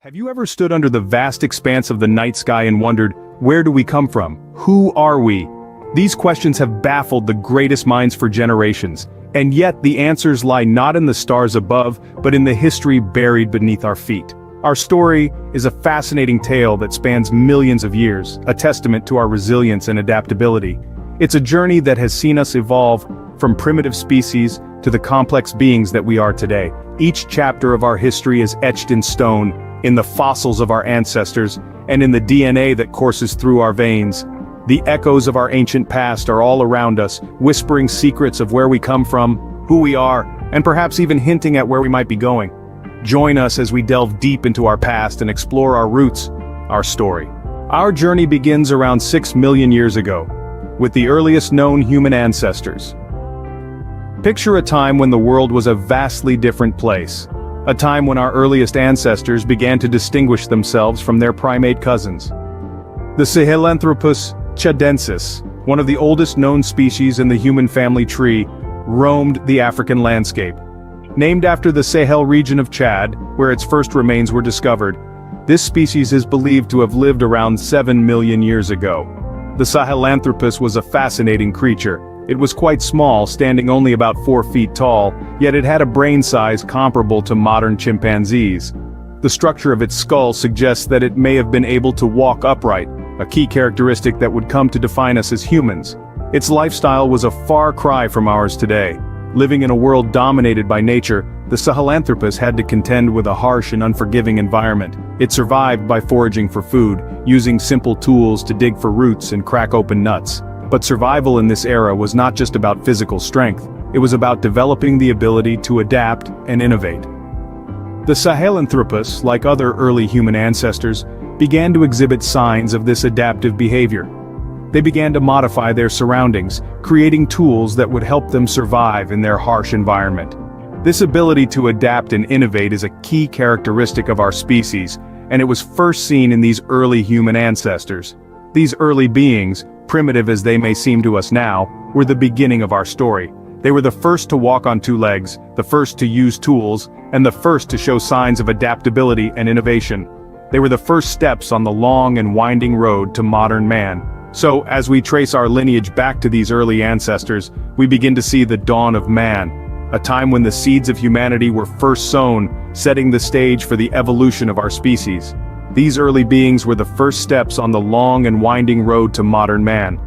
Have you ever stood under the vast expanse of the night sky and wondered, where do we come from? Who are we? These questions have baffled the greatest minds for generations, and yet the answers lie not in the stars above, but in the history buried beneath our feet. Our story is a fascinating tale that spans millions of years, a testament to our resilience and adaptability. It's a journey that has seen us evolve from primitive species to the complex beings that we are today. Each chapter of our history is etched in stone, in the fossils of our ancestors, and in the DNA that courses through our veins. The echoes of our ancient past are all around us, whispering secrets of where we come from, who we are, and perhaps even hinting at where we might be going. Join us as we delve deep into our past and explore our roots, our story. Our journey begins around 6 million years ago, with the earliest known human ancestors. Picture a time when the world was a vastly different place. A time when our earliest ancestors began to distinguish themselves from their primate cousins. The Sahelanthropus chadensis, one of the oldest known species in the human family tree, roamed the African landscape. Named after the Sahel region of Chad, where its first remains were discovered, this species is believed to have lived around 7 million years ago. The Sahelanthropus was a fascinating creature. It was quite small, standing only about 4 feet tall, yet it had a brain size comparable to modern chimpanzees. The structure of its skull suggests that it may have been able to walk upright, a key characteristic that would come to define us as humans. Its lifestyle was a far cry from ours today. Living in a world dominated by nature, the Sahelanthropus had to contend with a harsh and unforgiving environment. It survived by foraging for food, using simple tools to dig for roots and crack open nuts. But survival in this era was not just about physical strength, it was about developing the ability to adapt and innovate. The Sahelanthropus, like other early human ancestors, began to exhibit signs of this adaptive behavior. They began to modify their surroundings, creating tools that would help them survive in their harsh environment. This ability to adapt and innovate is a key characteristic of our species, and it was first seen in these early human ancestors. These early beings, primitive as they may seem to us now, were the beginning of our story. They were the first to walk on 2 legs, the first to use tools, and the first to show signs of adaptability and innovation. They were the first steps on the long and winding road to modern man. So, as we trace our lineage back to these early ancestors, we begin to see the dawn of man, a time when the seeds of humanity were first sown, setting the stage for the evolution of our species. These early beings were the first steps on the long and winding road to modern man.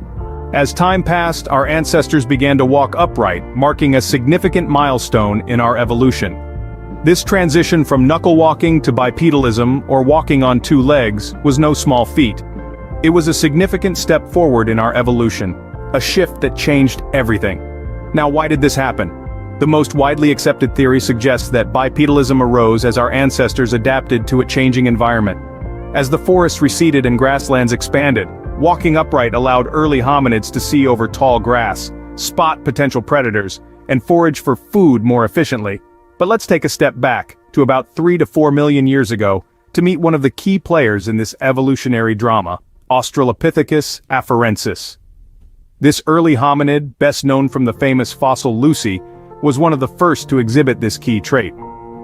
As time passed, our ancestors began to walk upright, marking a significant milestone in our evolution. This transition from knuckle walking to bipedalism, or walking on 2 legs, was no small feat. It was a significant step forward in our evolution, a shift that changed everything. Now, why did this happen? The most widely accepted theory suggests that bipedalism arose as our ancestors adapted to a changing environment. As the forests receded and grasslands expanded, walking upright allowed early hominids to see over tall grass, spot potential predators, and forage for food more efficiently. But let's take a step back, to about 3 to 4 million years ago, to meet one of the key players in this evolutionary drama, Australopithecus afarensis. This early hominid, best known from the famous fossil Lucy, was one of the first to exhibit this key trait.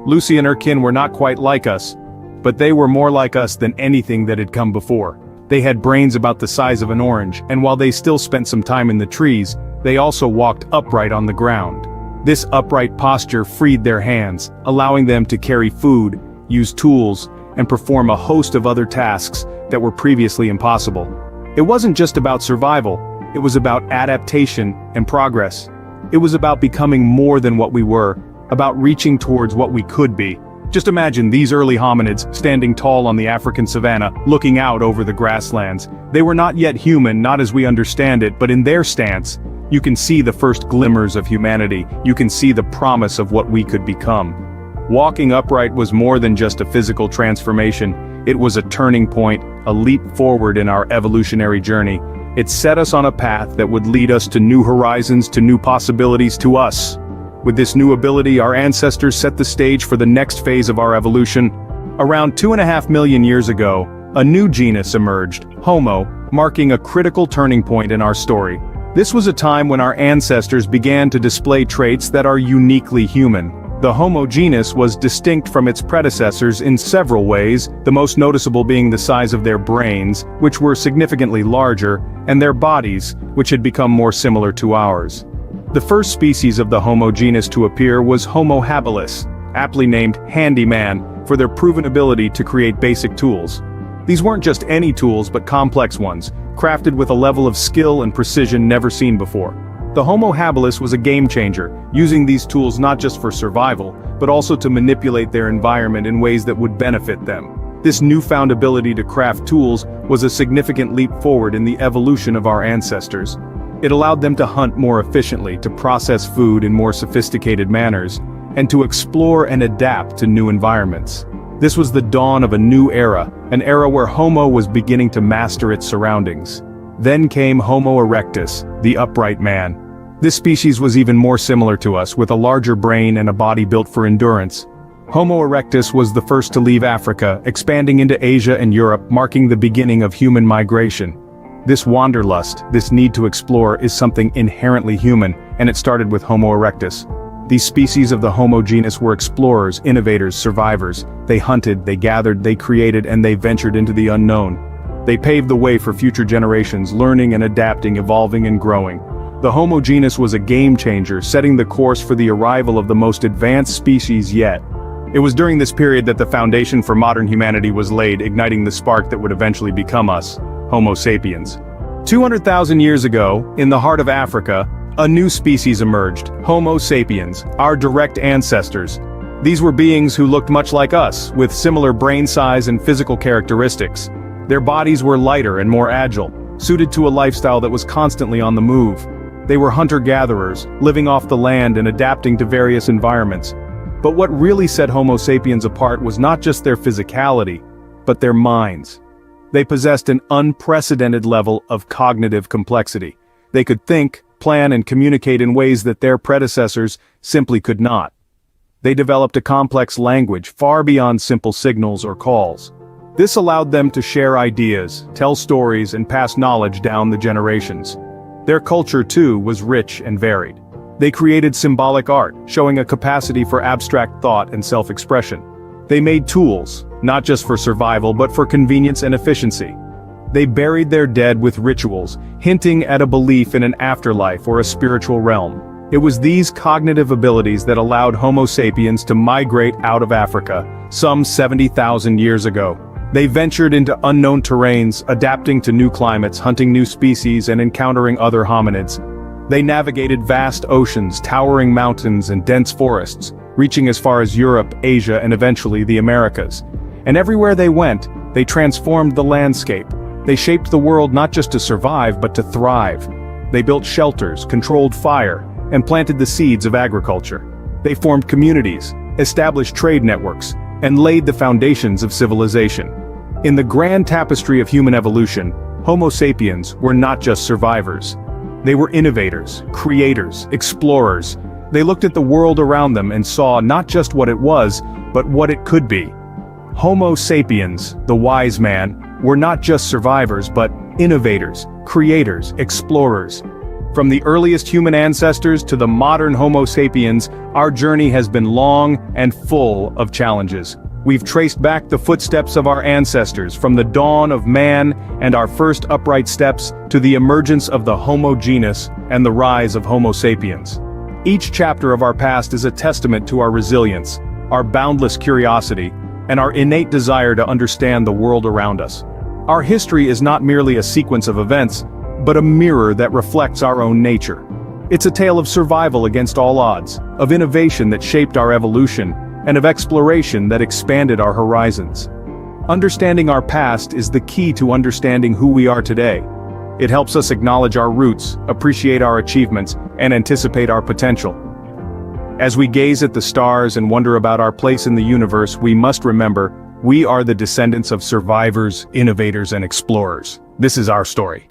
Lucy and her kin were not quite like us, but they were more like us than anything that had come before. They had brains about the size of an orange, and while they still spent some time in the trees, they also walked upright on the ground. This upright posture freed their hands, allowing them to carry food, use tools, and perform a host of other tasks that were previously impossible. It wasn't just about survival, it was about adaptation and progress. It was about becoming more than what we were, about reaching towards what we could be. Just imagine these early hominids standing tall on the African savanna, looking out over the grasslands. They were not yet human, not as we understand it, but in their stance, you can see the first glimmers of humanity. You can see the promise of what we could become. Walking upright was more than just a physical transformation. It was a turning point, a leap forward in our evolutionary journey. It set us on a path that would lead us to new horizons, to new possibilities, to us. With this new ability, our ancestors set the stage for the next phase of our evolution. Around 2.5 million years ago, a new genus emerged, Homo, marking a critical turning point in our story. This was a time when our ancestors began to display traits that are uniquely human. The Homo genus was distinct from its predecessors in several ways, the most noticeable being the size of their brains, which were significantly larger, and their bodies, which had become more similar to ours. The first species of the Homo genus to appear was Homo habilis, aptly named handyman, for their proven ability to create basic tools. These weren't just any tools but complex ones, crafted with a level of skill and precision never seen before. The Homo habilis was a game changer, using these tools not just for survival, but also to manipulate their environment in ways that would benefit them. This newfound ability to craft tools was a significant leap forward in the evolution of our ancestors. It allowed them to hunt more efficiently, to process food in more sophisticated manners, and to explore and adapt to new environments. This was the dawn of a new era, an era where Homo was beginning to master its surroundings. Then came Homo erectus, the upright man. This species was even more similar to us, with a larger brain and a body built for endurance. Homo erectus was the first to leave Africa, expanding into Asia and Europe, marking the beginning of human migration. This wanderlust, this need to explore, is something inherently human, and it started with Homo erectus. These species of the Homo genus were explorers, innovators, survivors. They hunted, they gathered, they created, and they ventured into the unknown. They paved the way for future generations, learning and adapting, evolving and growing. The Homo genus was a game changer, setting the course for the arrival of the most advanced species yet. It was during this period that the foundation for modern humanity was laid, igniting the spark that would eventually become us, Homo sapiens. 200,000 years ago, in the heart of Africa, a new species emerged, Homo sapiens, our direct ancestors. These were beings who looked much like us, with similar brain size and physical characteristics. Their bodies were lighter and more agile, suited to a lifestyle that was constantly on the move. They were hunter-gatherers, living off the land and adapting to various environments. But what really set Homo sapiens apart was not just their physicality, but their minds. They possessed an unprecedented level of cognitive complexity. They could think, plan, and communicate in ways that their predecessors simply could not. They developed a complex language far beyond simple signals or calls. This allowed them to share ideas, tell stories, and pass knowledge down the generations. Their culture, too, was rich and varied. They created symbolic art, showing a capacity for abstract thought and self-expression. They made tools, not just for survival but for convenience and efficiency. They buried their dead with rituals, hinting at a belief in an afterlife or a spiritual realm. It was these cognitive abilities that allowed Homo sapiens to migrate out of Africa, some 70,000 years ago. They ventured into unknown terrains, adapting to new climates, hunting new species, and encountering other hominids. They navigated vast oceans, towering mountains, and dense forests, reaching as far as Europe, Asia, and eventually the Americas. And everywhere they went, they transformed the landscape. They shaped the world not just to survive but to thrive. They built shelters, controlled fire, and planted the seeds of agriculture. They formed communities, established trade networks, and laid the foundations of civilization. In the grand tapestry of human evolution, Homo sapiens were not just survivors. They were innovators, creators, explorers. They looked at the world around them and saw not just what it was, but what it could be. Homo sapiens, the wise man, were not just survivors but innovators, creators, explorers. From the earliest human ancestors to the modern Homo sapiens, our journey has been long and full of challenges. We've traced back the footsteps of our ancestors, from the dawn of man and our first upright steps to the emergence of the Homo genus and the rise of Homo sapiens. Each chapter of our past is a testament to our resilience, our boundless curiosity, and our innate desire to understand the world around us. Our history is not merely a sequence of events, but a mirror that reflects our own nature. It's a tale of survival against all odds, of innovation that shaped our evolution, and of exploration that expanded our horizons. Understanding our past is the key to understanding who we are today. It helps us acknowledge our roots, appreciate our achievements, and anticipate our potential. As we gaze at the stars and wonder about our place in the universe, we must remember, we are the descendants of survivors, innovators, and explorers. This is our story.